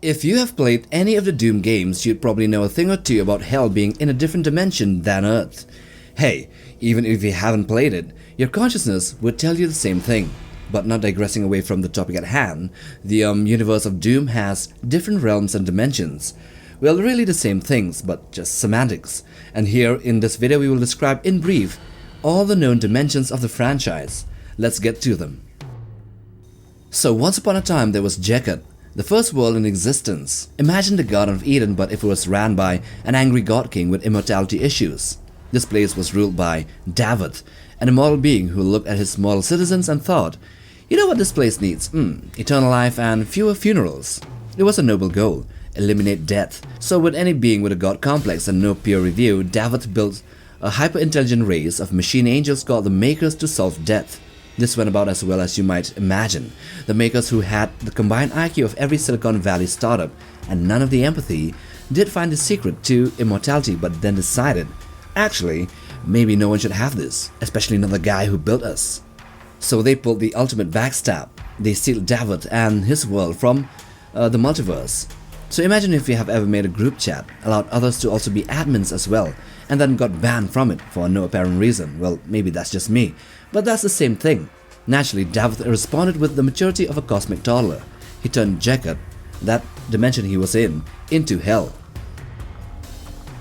If you have played any of the Doom games, you'd probably know a thing or two about Hell being in a different dimension than Earth. Hey, even if you haven't played it, your consciousness would tell you the same thing. But not digressing away from the topic at hand, the universe of Doom has different realms and dimensions. Well, really the same things, but just semantics. And here in this video we will describe in brief all the known dimensions of the franchise. Let's get to them. So once upon a time there was Jekat, the first world in existence. Imagine the Garden of Eden, but if it was ran by an angry god king with immortality issues. This place was ruled by Davut, an immortal being who looked at his mortal citizens and thought, you know what this place needs? Eternal life and fewer funerals. It was a noble goal, eliminate death. So with any being with a god complex and no peer review, Davut built a hyper-intelligent race of machine angels called the Makers to solve death. This went about as well as you might imagine. The Makers, who had the combined IQ of every Silicon Valley startup and none of the empathy, did find the secret to immortality, but then decided, actually, maybe no one should have this, especially not the guy who built us. So they pulled the ultimate backstab. They sealed Davut and his world from the multiverse. So imagine if you have ever made a group chat, allowed others to also be admins as well, and then got banned from it for no apparent reason. Well, maybe that's just me, but that's the same thing. Naturally, Davut responded with the maturity of a cosmic toddler. He turned Jekat, that dimension he was in, into Hell.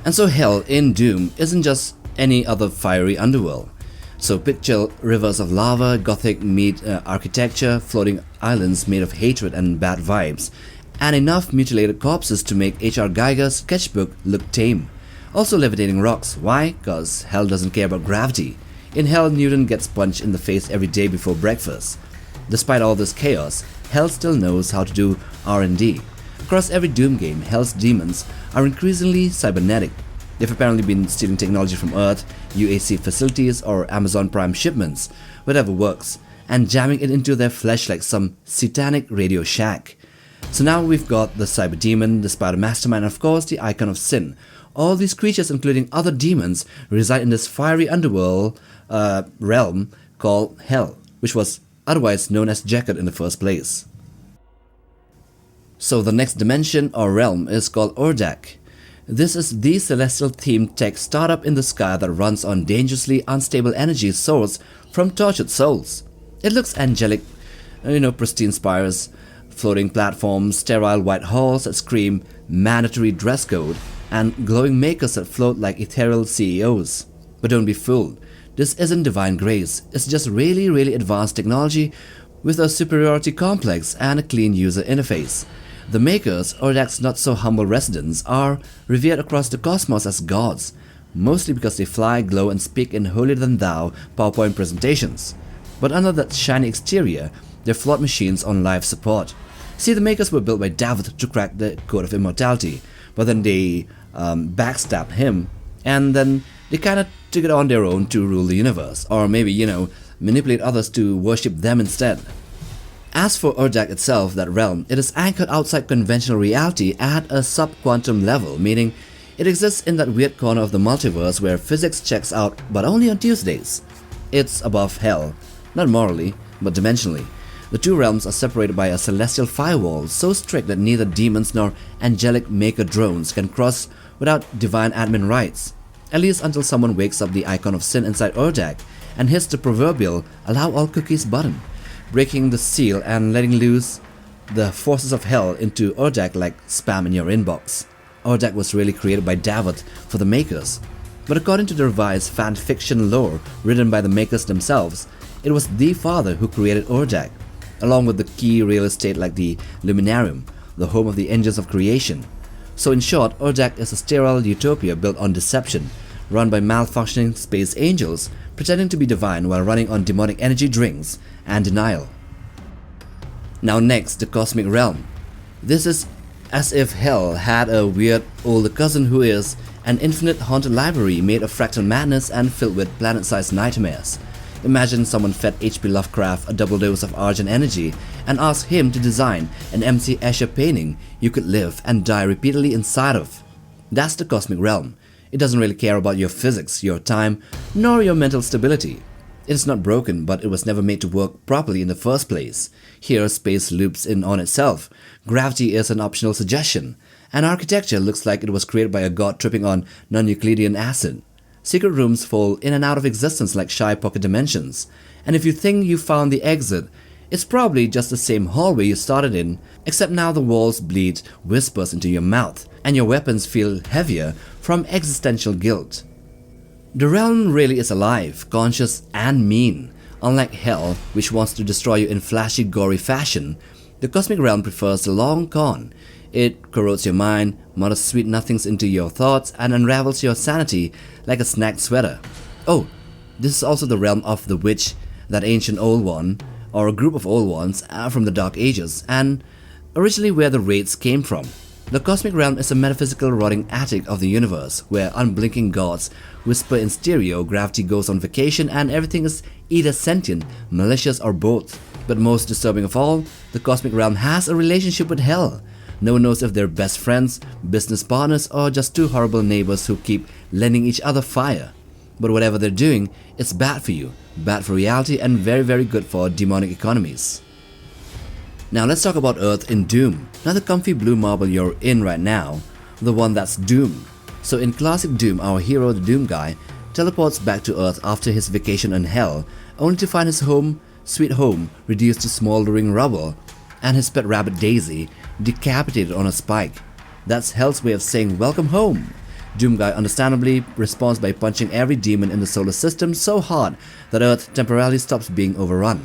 And so Hell in Doom isn't just any other fiery underworld. So picture rivers of lava, gothic meat architecture, floating islands made of hatred and bad vibes, and enough mutilated corpses to make H.R. Geiger's sketchbook look tame. Also levitating rocks. Why? Cause Hell doesn't care about gravity. In Hell, Newton gets punched in the face every day before breakfast. Despite all this chaos, Hell still knows how to do R&D. Across every Doom game, Hell's demons are increasingly cybernetic. They've apparently been stealing technology from Earth, UAC facilities, or Amazon Prime shipments, whatever works, and jamming it into their flesh like some satanic Radio Shack. So now we've got the Cyber Demon, the Spider Mastermind, and of course the Icon of Sin. All these creatures, including other demons, reside in this fiery underworld realm called Hell, which was otherwise known as Jekat in the first place. So the next dimension or realm is called Orbac. This is the celestial-themed tech startup in the sky that runs on dangerously unstable energy sourced from tortured souls. It looks angelic, pristine spires, floating platforms, sterile white halls that scream mandatory dress code, and glowing makers that float like ethereal CEOs. But don't be fooled, this isn't divine grace, it's just really advanced technology with a superiority complex and a clean user interface. The Makers, Ordac's not-so-humble residents, are revered across the cosmos as gods, mostly because they fly, glow, and speak in holier-than-thou PowerPoint presentations. But under that shiny exterior, they're flawed machines on life support. See, the Makers were built by Davut to crack the code of immortality, but then they backstabbed him, and then they kinda took it on their own to rule the universe, or maybe, manipulate others to worship them instead. As for Orbac itself, that realm, it is anchored outside conventional reality at a sub-quantum level, meaning it exists in that weird corner of the multiverse where physics checks out, but only on Tuesdays. It's above Hell, not morally, but dimensionally. The two realms are separated by a celestial firewall so strict that neither demons nor angelic maker drones can cross without divine admin rights, at least until someone wakes up the Icon of Sin inside Orbac and hits the proverbial "allow all cookies" button, breaking the seal and letting loose the forces of Hell into Orbac like spam in your inbox. Orbac was really created by Davut for the Makers, but according to the revised fan fiction lore written by the Makers themselves, it was the Father who created Orbac, along with the key real estate like the Luminarium, the home of the engines of creation. So in short, Orbac is a sterile utopia built on deception, run by malfunctioning space angels pretending to be divine while running on demonic energy drinks and denial. Now next, the Cosmic Realm. This is as if Hell had a weird older cousin who is an infinite haunted library made of fractal madness and filled with planet-sized nightmares. Imagine someone fed H.P. Lovecraft a double dose of Argent energy and asked him to design an MC Escher painting you could live and die repeatedly inside of. That's the Cosmic Realm. It doesn't really care about your physics, your time, nor your mental stability. It is not broken, but it was never made to work properly in the first place. Here, space loops in on itself. Gravity is an optional suggestion. And architecture looks like it was created by a god tripping on non-Euclidean acid. Secret rooms fall in and out of existence like shy pocket dimensions. And if you think you found the exit, it's probably just the same hallway you started in, except now the walls bleed whispers into your mouth, and your weapons feel heavier from existential guilt. The realm really is alive, conscious, and mean. Unlike hell, which wants to destroy you in flashy, gory fashion, the cosmic realm prefers the long con. It corrodes your mind, mutters sweet nothings into your thoughts, and unravels your sanity like a snagged sweater. Oh, this is also the realm of the witch, that ancient old one, or a group of old ones from the Dark Ages, and originally where the raids came from. The cosmic realm is a metaphysical rotting attic of the universe, where unblinking gods whisper in stereo, gravity goes on vacation, and everything is either sentient, malicious, or both. But most disturbing of all, the cosmic realm has a relationship with hell. No one knows if they're best friends, business partners, or just two horrible neighbors who keep lending each other fire. But whatever they're doing, it's bad for you, bad for reality, and very, very good for demonic economies. Now let's talk about Earth in Doom. Not the comfy blue marble you're in right now, the one that's Doom. So in classic Doom, our hero, the Doom guy, teleports back to Earth after his vacation in Hell, only to find his home, sweet home, reduced to smoldering rubble, and his pet rabbit Daisy decapitated on a spike. That's Hell's way of saying welcome home. Doom guy understandably responds by punching every demon in the solar system so hard that Earth temporarily stops being overrun.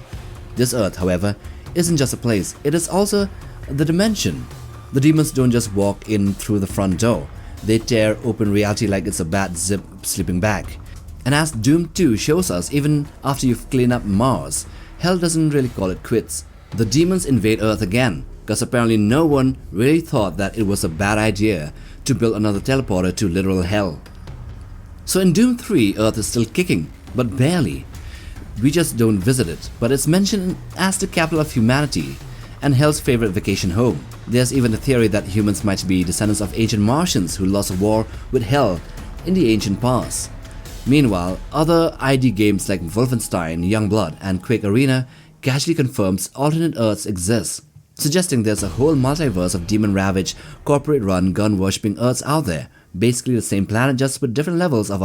This Earth, however, isn't just a place, it is also the dimension. The demons don't just walk in through the front door, they tear open reality like it's a bad zip slipping back. And as Doom 2 shows us, even after you've cleaned up Mars, Hell doesn't really call it quits. The demons invade Earth again, because apparently no one really thought that it was a bad idea to build another teleporter to literal Hell. So in Doom 3, Earth is still kicking, but barely. We just don't visit it, but it's mentioned as the capital of humanity and Hell's favorite vacation home. There's even a theory that humans might be descendants of ancient Martians who lost a war with Hell in the ancient past. Meanwhile, other ID games like Wolfenstein, Youngblood, and Quake Arena casually confirms alternate Earths exist, suggesting there's a whole multiverse of demon-ravaged, corporate-run, gun-worshipping Earths out there, basically the same planet just with different levels of,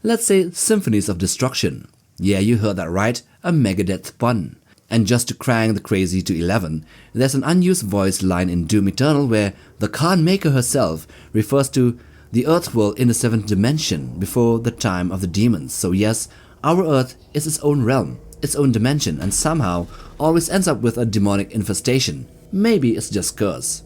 let's say, symphonies of destruction. Yeah, you heard that right, a Megadeth pun. And just to crank the crazy to 11, there's an unused voice line in Doom Eternal where the Khan Maker herself refers to the Earth world in the 7th dimension before the time of the demons. So yes, our Earth is its own realm, its own dimension, and somehow always ends up with a demonic infestation. Maybe it's just curse.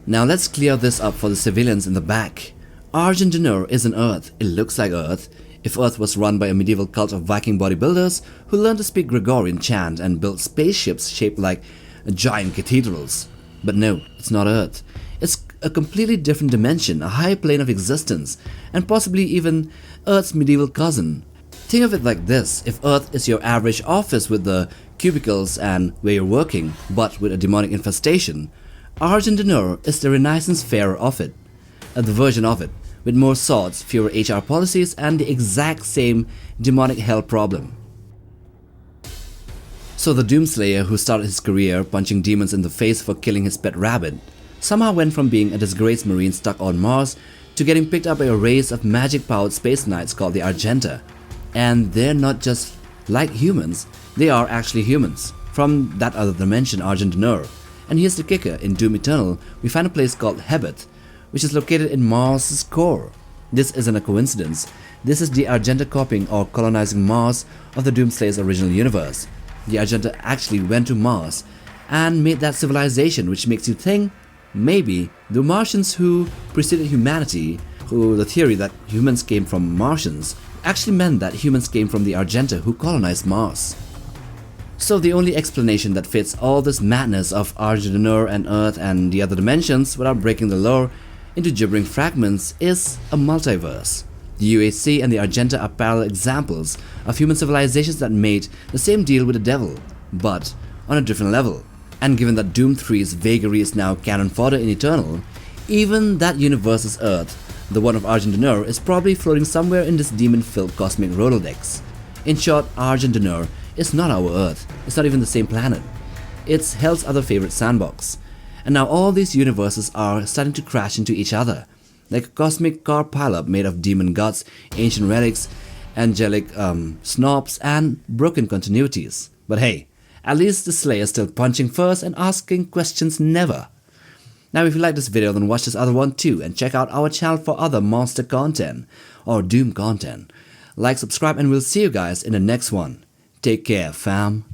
Now let's clear this up for the civilians in the back. Argentinur isn't Earth, it looks like Earth. If Earth was run by a medieval cult of Viking bodybuilders who learned to speak Gregorian chant and built spaceships shaped like giant cathedrals. But no, it's not Earth. It's a completely different dimension, a higher plane of existence, and possibly even Earth's medieval cousin. Think of it like this, if Earth is your average office with the cubicles and where you're working, but with a demonic infestation, Argentinur is the Renaissance fair of it, the version of it, with more swords, fewer HR policies, and the exact same demonic hell problem. So the Doomslayer, who started his career punching demons in the face for killing his pet rabbit, somehow went from being a disgraced marine stuck on Mars to getting picked up by a race of magic-powered space knights called the Argenta. And they're not just like humans, they are actually humans, from that other dimension, Argentinur. And here's the kicker, in Doom Eternal, we find a place called Hebet, which is located in Mars' core. This isn't a coincidence. This is the Argenta copying or colonizing Mars of the Doomslayer's original universe. The Argenta actually went to Mars and made that civilization, which makes you think maybe the Martians who preceded humanity, who the theory that humans came from Martians, actually meant that humans came from the Argenta who colonized Mars. So the only explanation that fits all this madness of Argentinur and Earth and the other dimensions without breaking the lore into gibbering fragments is a multiverse. The UAC and the Argenta are parallel examples of human civilizations that made the same deal with the devil, but on a different level. And given that Doom 3's vagary is now canon fodder in Eternal, even that universe's Earth, the one of Argentinur, is probably floating somewhere in this demon-filled cosmic Rolodex. In short, Argentinur is not our Earth, it's not even the same planet. It's Hell's other favorite sandbox. And now all these universes are starting to crash into each other, like a cosmic car pileup made of demon guts, ancient relics, angelic snobs, and broken continuities. But hey, at least the Slayer is still punching first and asking questions never. Now if you like this video, then watch this other one too and check out our channel for other monster content or Doom content. Like, subscribe, and we'll see you guys in the next one. Take care, fam.